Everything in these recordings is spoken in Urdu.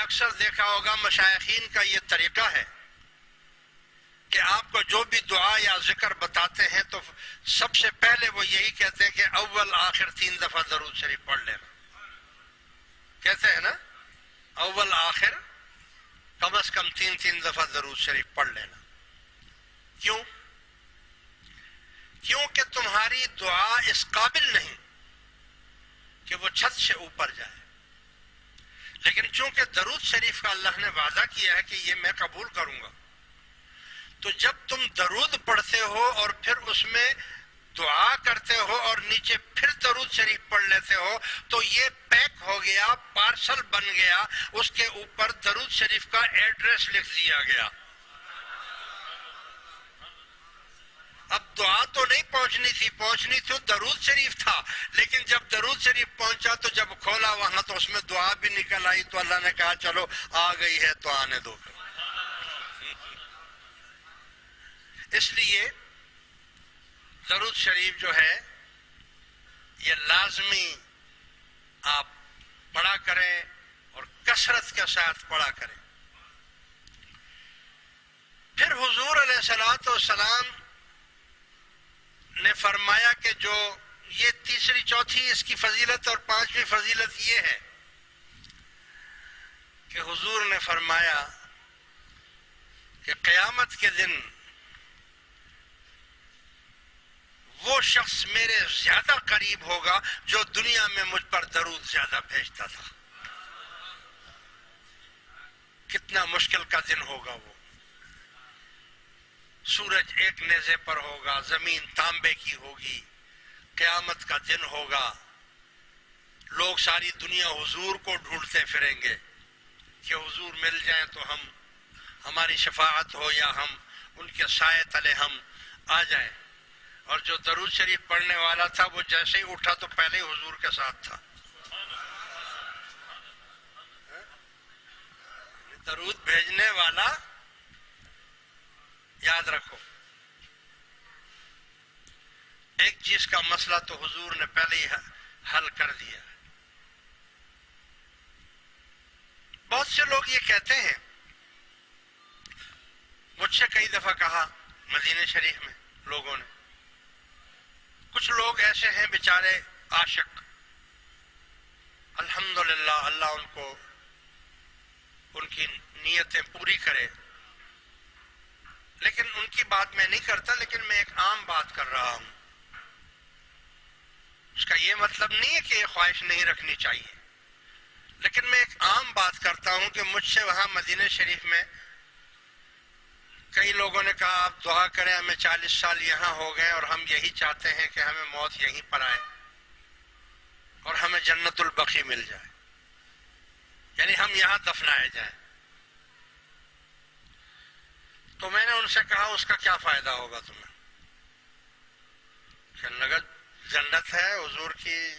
اکثر دیکھا ہوگا مشائخین کا یہ طریقہ ہے کہ آپ کو جو بھی دعا یا ذکر بتاتے ہیں تو سب سے پہلے وہ یہی کہتے ہیں کہ اول آخر 3 دفعہ درود شریف پڑھ لینا. کہتے ہیں نا اول آخر کم از کم 3 دفعہ درود شریف پڑھ لینا. کیوں؟ کیونکہ تمہاری دعا اس قابل نہیں کہ وہ چھت سے اوپر جائے، لیکن چونکہ درود شریف کا اللہ نے وعدہ کیا ہے کہ یہ میں قبول کروں گا، تو جب تم درود پڑھتے ہو اور پھر اس میں دعا کرتے ہو اور نیچے پھر درود شریف پڑھ لیتے ہو تو یہ پیک ہو گیا، پارسل بن گیا، اس کے اوپر درود شریف کا ایڈریس لکھ دیا گیا. اب دعا تو نہیں پہنچنی تھی درود شریف تھا، لیکن جب درود شریف پہنچا تو جب کھولا وہاں تو اس میں دعا بھی نکل آئی، تو اللہ نے کہا چلو آ گئی ہے تو آنے دو. اس لیے درود شریف جو ہے یہ لازمی آپ پڑھا کریں اور کثرت کے ساتھ پڑھا کریں. پھر حضور علیہ الصلوۃ والسلام نے فرمایا کہ جو یہ تیسری چوتھی اس کی فضیلت اور 5ویں فضیلت یہ ہے کہ حضور نے فرمایا کہ قیامت کے دن وہ شخص میرے زیادہ قریب ہوگا جو دنیا میں مجھ پر درود زیادہ بھیجتا تھا. کتنا مشکل کا دن ہوگا وہ. سورج ایک نیزے پر ہوگا، زمین تانبے کی ہوگی، قیامت کا دن ہوگا. لوگ ساری دنیا حضور کو ڈھونڈتے پھریں گے کہ حضور مل جائیں تو ہماری شفاعت ہو یا ہم ان کے سائے تلے ہم آ جائیں. اور جو درود شریف پڑھنے والا تھا وہ جیسے ہی اٹھا تو پہلے ہی حضور کے ساتھ تھا. درود بھیجنے والا یاد رکھو ایک چیز کا مسئلہ تو حضور نے پہلے ہی حل کر دیا. بہت سے لوگ یہ کہتے ہیں، مجھ سے کئی دفعہ کہا مدینہ شریف میں لوگوں نے، کچھ لوگ ایسے ہیں بیچارے عاشق، الحمدللہ اللہ ان کو ان کی نیتیں پوری کرے، لیکن ان کی بات میں نہیں کرتا، لیکن میں ایک عام بات کر رہا ہوں. اس کا یہ مطلب نہیں ہے کہ یہ خواہش نہیں رکھنی چاہیے، لیکن میں ایک عام بات کرتا ہوں کہ مجھ سے وہاں مدینہ شریف میں کئی لوگوں نے کہا آپ دعا کریں، ہمیں 40 سال یہاں ہو گئے اور ہم یہی چاہتے ہیں کہ ہمیں موت یہیں پر آئے اور ہمیں جنت البقیع مل جائے، یعنی ہم یہاں دفنائے جائیں. تو میں نے ان سے کہا اس کا کیا فائدہ ہوگا تمہیں؟ کہ نگر جنت ہے، حضور کی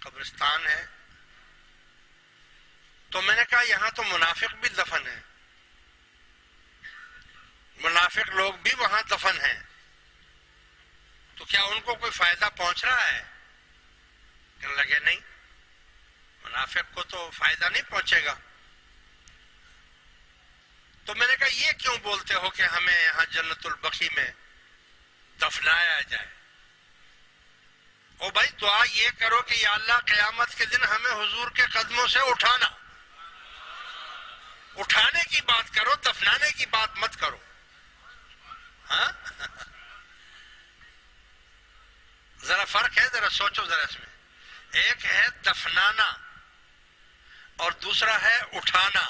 قبرستان ہے. تو میں نے کہا یہاں تو منافق بھی دفن ہیں، منافق لوگ بھی وہاں دفن ہیں، تو کیا ان کو کوئی فائدہ پہنچ رہا ہے؟ کہنے لگے نہیں، منافق کو تو فائدہ نہیں پہنچے گا. تو میں نے کہا یہ کیوں بولتے ہو کہ ہمیں یہاں جنت البقیع میں دفنایا جائے؟ او بھائی دعا یہ کرو کہ یا اللہ قیامت کے دن ہمیں حضور کے قدموں سے اٹھانے کی بات کرو، دفنانے کی بات مت کرو. ہاں ذرا فرق ہے، ذرا سوچو ذرا اس میں. ایک ہے دفنانا اور دوسرا ہے اٹھانا.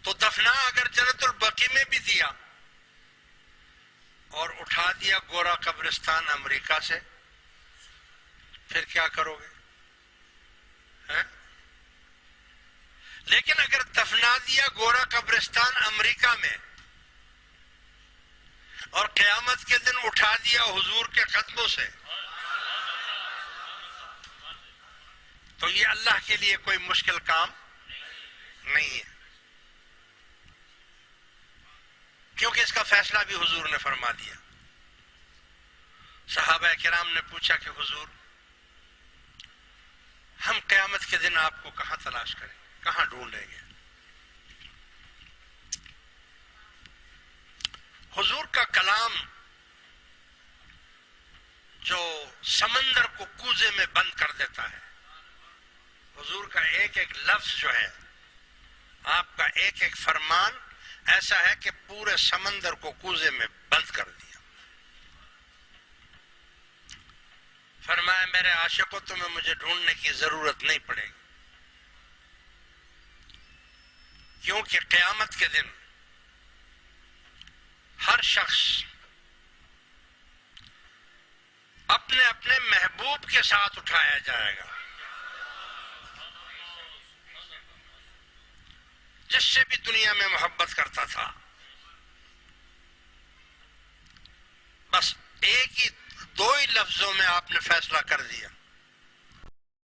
تو دفنا اگر جنت البقیع میں بھی دیا اور اٹھا دیا گورا قبرستان امریکہ سے، پھر کیا کرو گے؟ لیکن اگر دفنا دیا گورا قبرستان امریکہ میں اور قیامت کے دن اٹھا دیا حضور کے قدموں سے، تو یہ اللہ کے لیے کوئی مشکل کام نہیں ہے، کیونکہ اس کا فیصلہ بھی حضور نے فرما دیا. صحابہ کرام نے پوچھا کہ حضور ہم قیامت کے دن آپ کو کہاں تلاش کریں گے، کہاں ڈھونڈیں گے؟ حضور کا کلام جو سمندر کو کوزے میں بند کر دیتا ہے، حضور کا ایک ایک لفظ جو ہے، آپ کا ایک ایک فرمان ایسا ہے کہ پورے سمندر کو کوزے میں بند کر دیا۔ فرمایا میرے عاشقوں، تمہیں مجھے ڈھونڈنے کی ضرورت نہیں پڑے گی، کیونکہ قیامت کے دن ہر شخص اپنے اپنے محبوب کے ساتھ اٹھایا جائے گا، جس سے بھی دنیا میں محبت کرتا تھا۔ بس ایک ہی دو ہی لفظوں میں آپ نے فیصلہ کر دیا،